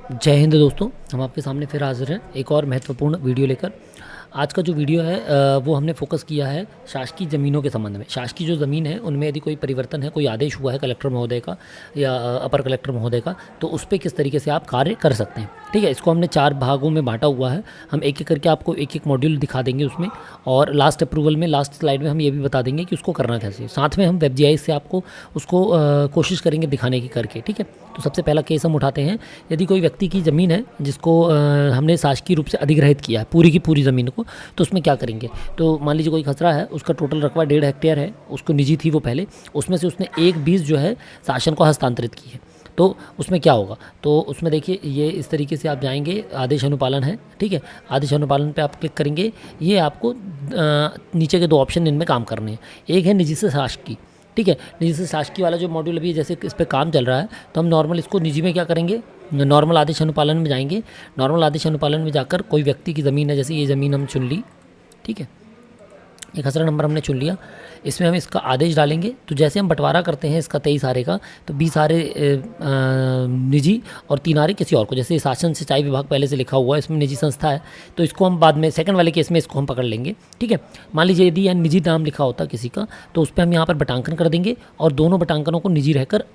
जय हिंद दोस्तों। हम आपके सामने फिर हाजिर हैं एक और महत्वपूर्ण वीडियो लेकर। आज का जो वीडियो है वो हमने फोकस किया है शासकीय ज़मीनों के संबंध में। शासकीय जो ज़मीन है उनमें यदि कोई परिवर्तन है, कोई आदेश हुआ है कलेक्टर महोदय का या अपर कलेक्टर महोदय का, तो उस पर किस तरीके से आप कार्य कर सकते हैं। ठीक है, इसको हमने 4 भागों में बांटा हुआ है। हम एक एक करके आपको एक एक मॉड्यूल दिखा देंगे उसमें, और लास्ट अप्रूवल में लास्ट स्लाइड में हम ये भी बता देंगे कि उसको करना कैसे है। साथ में हम वेब जीआईएस से आपको उसको कोशिश करेंगे दिखाने की करके। ठीक है, तो सबसे पहला केस हम उठाते हैं। यदि कोई व्यक्ति की ज़मीन है जिसको हमने शासकीय रूप से अधिग्रहित किया है पूरी की पूरी ज़मीन को, तो उसमें क्या करेंगे। तो मान लीजिए कोई खसरा है, उसका टोटल रकबा 1.5 हेक्टेयर है, उसको निजी थी वो पहले, उसमें से उसने 1/20 जो है शासन को हस्तांतरित की है। तो उसमें क्या होगा, तो उसमें देखिए ये इस तरीके से आप जाएंगे, आदेश अनुपालन है। ठीक है, आदेश अनुपालन पे आप क्लिक करेंगे। ये आपको नीचे के 2 ऑप्शन इनमें काम करने हैं। एक है निजी से शासकीय। ठीक है, निजी से शासकीय वाला जो मॉड्यूल अभी जैसे इस पर काम चल रहा है, तो हम नॉर्मल इसको निजी में क्या करेंगे, नॉर्मल आदेश अनुपालन में जाएंगे। नॉर्मल आदेश अनुपालन में जाकर कोई व्यक्ति की ज़मीन है, जैसे ये ज़मीन हम चुन ली। ठीक है, ये खसरा नंबर हमने चुन लिया। इसमें हम इसका आदेश डालेंगे। तो जैसे हम बंटवारा करते हैं इसका 23 आरे का, तो 20 आरे निजी और 3 आरे किसी और को। जैसे शासन सिंचाई विभाग पहले से लिखा हुआ है, इसमें निजी संस्था है, तो इसको हम बाद में सेकंड वाले केस में इसको हम पकड़ लेंगे। ठीक है, मान लीजिए यदि यहाँ निजी नाम लिखा होता किसी का, तो उस पर हम यहाँ पर बटांकन कर देंगे और दोनों बटांकनों को निजी रहकर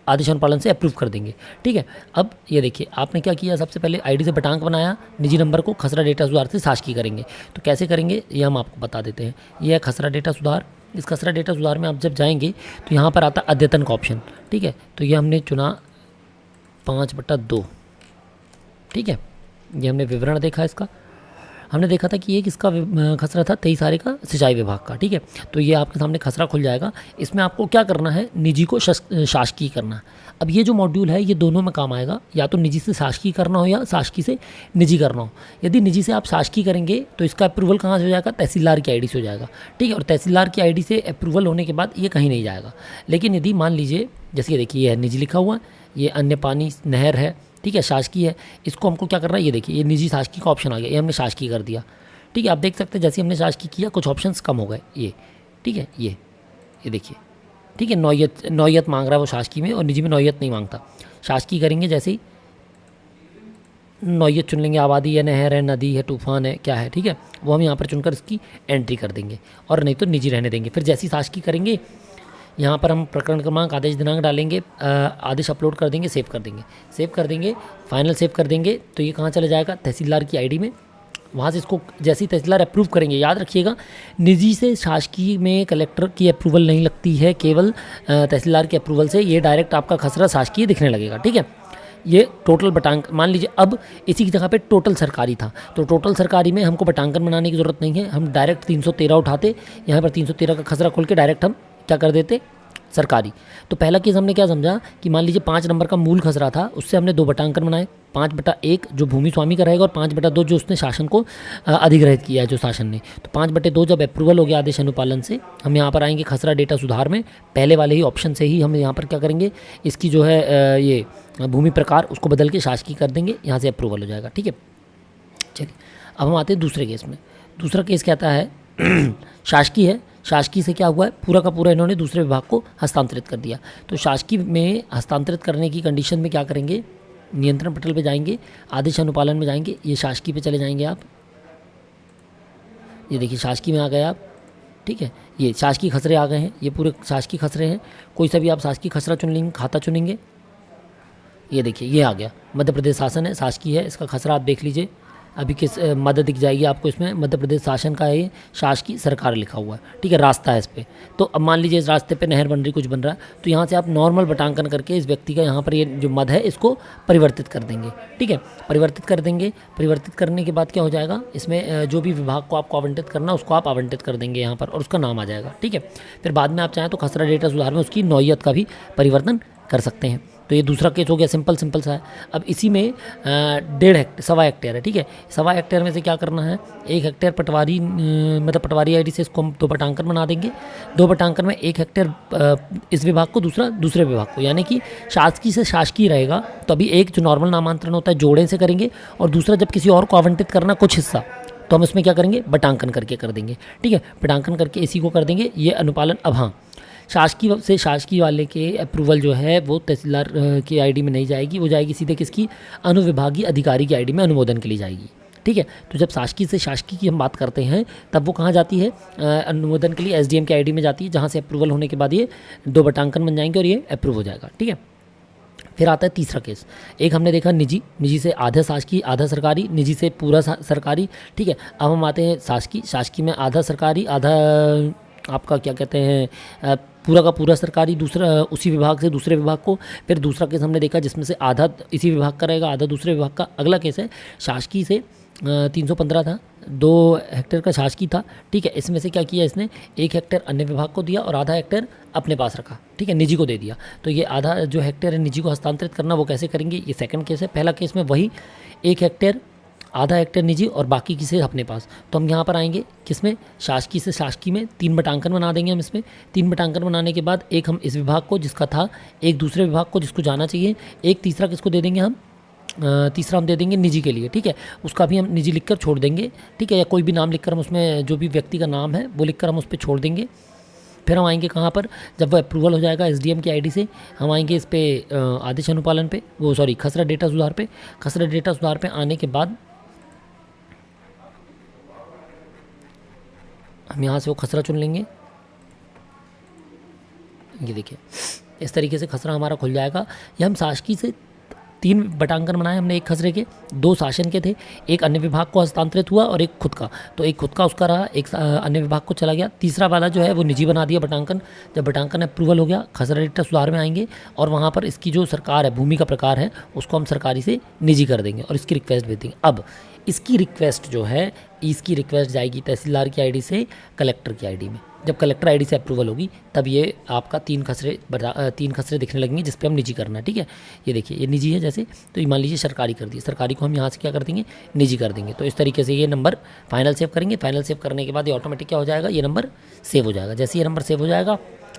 आदेश अनुपालन से अप्रूव कर देंगे। ठीक है, अब ये देखिए आपने क्या किया, सबसे पहले आईडी से बटांक बनाया, निजी नंबर को खसरा डेटा सुधार से शासकीय करेंगे। तो कैसे करेंगे ये हम आपको बता देते हैं। ये है खसरा डेटा सुधार। इस खसरा डेटा सुधार में आप जब जाएंगे तो यहाँ पर आता अद्यतन का ऑप्शन। ठीक है, तो ये हमने चुना 5/2। ठीक है, ये हमने विवरण देखा इसका, हमने देखा था कि ये किसका खसरा था, 23 आरे का सिंचाई विभाग का। ठीक है, तो ये आपके सामने खसरा खुल जाएगा। इसमें आपको क्या करना है, निजी को शासकीय करना है। अब ये जो मॉड्यूल है ये दोनों में काम आएगा, या तो निजी से शासकीय करना हो या शासकीय से निजी करना हो। यदि निजी से आप शासकीय करेंगे तो इसका अप्रूवल कहाँ से हो जाएगा, तहसीलदार की आईडी से हो जाएगा। ठीक है, और तहसीलदार की आईडी से अप्रूवल होने के बाद ये कहीं नहीं जाएगा। लेकिन यदि मान लीजिए जैसे ये देखिए, ये है निजी लिखा हुआ, ये अन्य पानी नहर है। ठीक है, शासकीय है, इसको हमको क्या करना है, ये देखिए ये निजी शासकीय का ऑप्शन आ गया, ये हमने शासकीय कर दिया। ठीक है, आप देख सकते हैं जैसे हमने शासकीय किया कुछ ऑप्शंस कम हो गए ये। ठीक है, ये देखिए। ठीक है, नौयत मांग रहा है वो शासकीय में, और निजी में नौयत नहीं मांगता। शासकीय करेंगे जैसे ही नौयत चुन लेंगे, आबादी है, नहर है, नदी है, तूफान है, क्या है। ठीक है, वो हम यहाँ पर चुनकर इसकी एंट्री कर देंगे, और नहीं तो निजी रहने देंगे। फिर जैसे ही शासकीय करेंगे यहाँ पर हम प्रकरण क्रमांक, आदेश दिनांक डालेंगे, आदेश अपलोड कर देंगे, सेव कर देंगे, फाइनल सेव कर देंगे। तो ये कहाँ चला जाएगा, तहसीलदार की आईडी में। वहाँ से इसको जैसे ही तहसीलदार अप्रूव करेंगे, याद रखिएगा निजी से शासकीय में कलेक्टर की अप्रूवल नहीं लगती है, केवल तहसीलदार के अप्रूवल से ये डायरेक्ट आपका खसरा शासकीय दिखने लगेगा। ठीक है, ये टोटल बटांक मान लीजिए, अब इसी की जगह पे टोटल सरकारी था, तो टोटल सरकारी में हमको बटांकन बनाने की ज़रूरत नहीं है। हम डायरेक्ट 313 उठाते, यहाँ पर 313 का खसरा खोल के डायरेक्ट हम क्या कर देते, सरकारी। तो पहला केस हमने क्या समझा कि मान लीजिए 5 नंबर का मूल खसरा था, उससे हमने 2 बटांकन बनाए, 5/1 जो भूमि स्वामी का रहेगा और 5/2 जो उसने शासन को अधिग्रहित किया है जो शासन ने। तो 5/2 जब अप्रूवल हो गया आदेश अनुपालन से, हम यहाँ पर आएंगे खसरा डेटा सुधार में, पहले वाले ही ऑप्शन से ही हम यहाँ पर क्या करेंगे, इसकी जो है ये भूमि प्रकार उसको बदल के शासकीय कर देंगे, यहाँ से अप्रूवल हो जाएगा। ठीक है, चलिए अब हम आते हैं दूसरे केस में। दूसरा केस कहता है शासकीय है, शासकीय से क्या हुआ है, पूरा का पूरा इन्होंने दूसरे विभाग को हस्तांतरित कर दिया। तो शासकीय में हस्तांतरित करने की कंडीशन में क्या करेंगे, नियंत्रण पटल पे जाएंगे, आदेश अनुपालन में जाएंगे, ये शासकीय पे चले जाएंगे आप। ये देखिए शासकीय में आ गए आप। ठीक है, ये शासकीय खसरे आ गए हैं, ये पूरे शासकीय खसरे हैं। कोई सा भी आप शासकीय खसरा चुन लेंगे, खाता चुनेंगे, ये देखिए ये आ गया, मध्य प्रदेश शासन है, शासकीय है, इसका खसरा आप देख लीजिए। अभी किस मदद दिख जाएगी आपको, इसमें मध्य प्रदेश शासन का है, ये शासकीय सरकार लिखा हुआ है। ठीक है, रास्ता है इस पर। तो अब मान लीजिए इस रास्ते पे नहर बन रही, कुछ बन रहा है, तो यहाँ से आप नॉर्मल बटांकन करके इस व्यक्ति का यहाँ पर ये जो मद है इसको परिवर्तित कर देंगे। ठीक है, परिवर्तित कर देंगे। परिवर्तित करने के बाद क्या हो जाएगा, इसमें जो भी विभाग को आपको आवंटित करना उसको आप आवंटित कर देंगे यहाँ पर, और उसका नाम आ जाएगा। ठीक है, फिर बाद में आप चाहें तो खसरा डेटा सुधार में उसकी नौयत का भी परिवर्तन कर सकते हैं। तो ये दूसरा केस हो गया, सिंपल सा है। अब इसी में 1.5 हेक्टेयर 1.25 हेक्टेयर है। ठीक है, 1.25 हेक्टेयर में से क्या करना है, 1 हेक्टेयर पटवारी मतलब पटवारी आईडी से इसको हम 2 बटांकन बना देंगे। 2 बटांकन में 1 हेक्टेयर इस विभाग को, दूसरा दूसरे विभाग को, यानी कि शासकीय से शासकीय रहेगा। तो अभी एक जो नॉर्मल नामांतरण होता है जोड़े से करेंगे, और दूसरा जब किसी और को आवंटित करना कुछ हिस्सा, तो हम इसमें क्या करेंगे, बटांकन करके कर देंगे। ठीक है, बटांकन करके इसी को कर देंगे। ये अनुपालन अब हाँ शासकीय से शासकीय वाले के अप्रूवल जो है वो तहसीलदार की आईडी में नहीं जाएगी, वो जाएगी सीधे किसकी, अनुविभागीय अधिकारी की आईडी में अनुमोदन के लिए जाएगी। ठीक है, तो जब शासकीय से शासकीय की हम बात करते हैं तब वो कहाँ जाती है, अनुमोदन के लिए एसडीएम की आईडी में जाती है, जहाँ से अप्रूवल होने के बाद ये 2 बटांकन बन जाएंगे और ये अप्रूव हो जाएगा। ठीक है, फिर आता है तीसरा केस। एक हमने देखा निजी, निजी से आधा शासकीय आधा सरकारी, निजी से पूरा सरकारी। ठीक है, अब हम आते हैं शासकीय, शासकीय में आधा सरकारी आधा आपका क्या कहते हैं पूरा का पूरा सरकारी, दूसरा उसी विभाग से दूसरे विभाग को। फिर दूसरा केस हमने देखा जिसमें से आधा इसी विभाग का रहेगा आधा दूसरे विभाग का। अगला केस है शासकीय से 315 था, 2 हेक्टेयर का शासकीय था। ठीक है, इसमें से क्या किया इसने, 1 हेक्टेयर अन्य विभाग को दिया और आधा हेक्टेयर अपने पास रखा। ठीक है, निजी को दे दिया। तो ये आधा जो हेक्टेयर है निजी को हस्तांतरित करना वो कैसे करेंगे, ये सेकंड केस है। पहला केस में वही 1 हेक्टेयर आधा हेक्टेयर निजी और बाकी किसे अपने पास। तो हम यहाँ पर आएंगे किसमें, शासकीय से शासकीय में 3 बटांकन बना देंगे हम इसमें। 3 बटांकन बनाने के बाद एक हम इस विभाग को जिसका था, एक दूसरे विभाग को जिसको जाना चाहिए, एक तीसरा किसको दे देंगे हम, तीसरा हम दे देंगे निजी के लिए। ठीक है, उसका भी हम निजी लिखकर छोड़ देंगे। ठीक है, या कोई भी नाम लिखकर हम उसमें जो भी व्यक्ति का नाम है वो लिखकर हम उस पर छोड़ देंगे। फिर हम आएंगे कहाँ पर, जब वो अप्रूवल हो जाएगा एसडीएम की आईडी से, हम आएंगे इस पे आदेश अनुपालन पे, वो सॉरी खसरा डेटा सुधार पे। खसरा डेटा सुधार पे आने के बाद हम यहाँ से वो खसरा चुन लेंगे। ये देखिए इस तरीके से खसरा हमारा खुल जाएगा। ये हम शासकीय से 3 बटांकन बनाए हमने, एक खसरे के, 2 शासन के थे, एक अन्य विभाग को हस्तांतरित हुआ और एक खुद का। तो एक खुद का उसका रहा, एक अन्य विभाग को चला गया। तीसरा वाला जो है वो निजी बना दिया बटांकन। जब बटांकन अप्रूवल हो गया खसरा डेटा सुधार में आएंगे और वहाँ पर इसकी जो सरकार है, भूमि का प्रकार है, उसको हम सरकारी से निजी कर देंगे और इसकी रिक्वेस्ट भेज देंगे। अब इसकी रिक्वेस्ट जो है, इसकी रिक्वेस्ट जाएगी तहसीलदार की आईडी से कलेक्टर की आईडी में। जब कलेक्टर आईडी से अप्रूवल होगी तब ये आपका 3 खसरे दिखने लगेंगे जिस पे हम निजी करना है। ठीक है, ये देखिए ये निजी है जैसे, तो ये मान लीजिए सरकारी कर दिए, सरकारी को हम यहाँ से क्या कर देंगे, निजी कर देंगे। तो इस तरीके से ये नंबर फाइनल सेव करेंगे। फाइनल सेव करने के बाद ये ऑटोमेटिक क्या हो जाएगा, ये नंबर सेव हो जाएगा। जैसे ये नंबर सेव हो जाएगा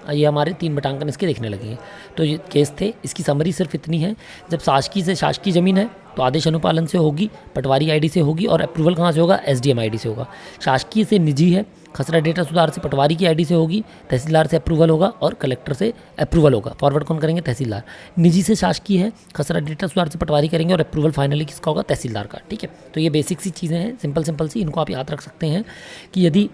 ये हमारे 3 बटांकन इसके दिखने लगेंगे। तो ये केस थे, इसकी समरी सिर्फ इतनी है, जब शासकीय से शासकीय ज़मीन है तो आदेश अनुपालन से होगी, पटवारी आईडी से होगी और अप्रूवल कहाँ से होगा, एसडीएम आईडी से होगा। शासकीय से निजी है, खसरा डेटा सुधार से पटवारी की आईडी से होगी, तहसीलदार से अप्रूवल होगा और कलेक्टर से अप्रूवल होगा। फॉरवर्ड कौन करेंगे, तहसीलदार। निजी से शासकीय है, खसरा डेटा सुधार से पटवारी करेंगे और अप्रूवल फाइनली किसका होगा, तहसीलदार का। ठीक है, तो ये बेसिक सी चीज़ें हैं, सिंपल सी, इनको आप याद रख सकते हैं कि यदि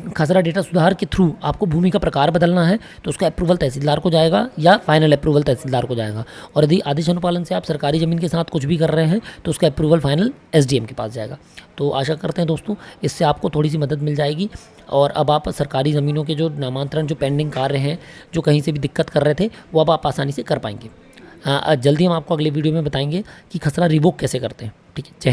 खसरा डेटा सुधार के थ्रू आपको भूमि का प्रकार बदलना है तो उसका अप्रूवल तहसीलदार को जाएगा या फाइनल अप्रूवल तहसीलदार को जाएगा। और यदि आदेश अनुपालन से आप सरकारी ज़मीन के साथ कुछ भी कर रहे हैं तो उसका अप्रूवल फाइनल एसडीएम के पास जाएगा। तो आशा करते हैं दोस्तों इससे आपको थोड़ी सी मदद मिल जाएगी और अब आप सरकारी ज़मीनों के जो नामांतरण, जो पेंडिंग कार्य हैं, जो कहीं से भी दिक्कत कर रहे थे, वो अब आप आसानी से कर पाएंगे। जल्दी हम आपको अगले वीडियो में बताएंगे कि खसरा रिवोक कैसे करते हैं। ठीक है, जय हिंद।